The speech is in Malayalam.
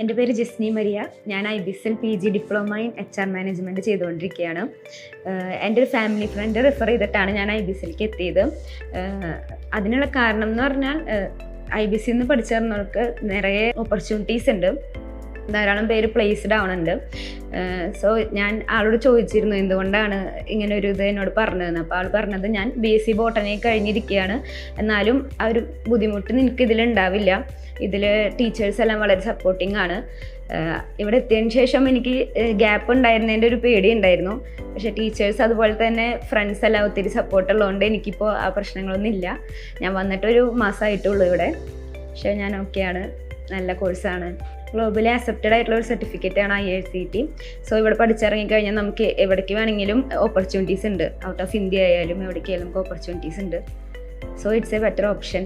എൻ്റെ പേര് ജസ്നി മരിയ. ഞാൻ IBSL PG diploma in HR management ചെയ്തുകൊണ്ടിരിക്കുകയാണ്. എൻ്റെ ഒരു ഫാമിലി ഫ്രണ്ട് റെഫർ ചെയ്തിട്ടാണ് ഞാൻ IBSLക്ക് എത്തിയത്. അതിനുള്ള കാരണം എന്ന് പറഞ്ഞാൽ IBSL നിന്ന് പഠിച്ചിരുന്നവർക്ക് നിറയെ ഓപ്പർച്യൂണിറ്റീസ് ഉണ്ട്, ധാരാളം പേര് പ്ലേസ്ഡ് ആവുന്നുണ്ട്. സോ ഞാൻ ആളോട് ചോദിച്ചിരുന്നു എന്തുകൊണ്ടാണ് ഇങ്ങനെ ഒരു ഇത് എന്നോട് പറഞ്ഞതെന്ന്. അപ്പോൾ ആൾ പറഞ്ഞത്, ഞാൻ BSc ബോട്ടണി കഴിഞ്ഞിരിക്കുകയാണ്, എന്നാലും ആ ഒരു ബുദ്ധിമുട്ട് നിനക്കിതിലുണ്ടാവില്ല, ഇതിൽ ടീച്ചേഴ്സ് എല്ലാം വളരെ സപ്പോർട്ടിങ് ആണ്. ഇവിടെ എത്തിയതിന് ശേഷം എനിക്ക് ഗ്യാപ്പ് ഉണ്ടായിരുന്നതിൻ്റെ ഒരു പേടി ഉണ്ടായിരുന്നു, പക്ഷേ ടീച്ചേഴ്സ് അതുപോലെ തന്നെ ഫ്രണ്ട്സ് എല്ലാം ഒത്തിരി സപ്പോർട്ടുള്ളതുകൊണ്ട് എനിക്കിപ്പോൾ ആ പ്രശ്നങ്ങളൊന്നും ഇല്ല. ഞാൻ വന്നിട്ടൊരു മാസമായിട്ടുള്ളൂ ഇവിടെ, പക്ഷേ ഞാൻ ഓക്കെയാണ്. നല്ല കോഴ്സാണ്, ഗ്ലോബലി അക്സെപ്റ്റഡ് ആയിട്ടുള്ള ഒരു സർട്ടിഫിക്കറ്റാണ് IICT. സോ ഇവിടെ പഠിച്ചിറങ്ങിക്കഴിഞ്ഞാൽ നമുക്ക് എവിടേക്ക് വേണമെങ്കിലും ഓപ്പർച്യൂണിറ്റീസ് ഉണ്ട്. ഔട്ട് ഓഫ് ഇന്ത്യ ആയാലും എവിടേക്കായാലും നമുക്ക് ഓപ്പർച്യൂണിറ്റീസ് ഉണ്ട്. So it's A better option.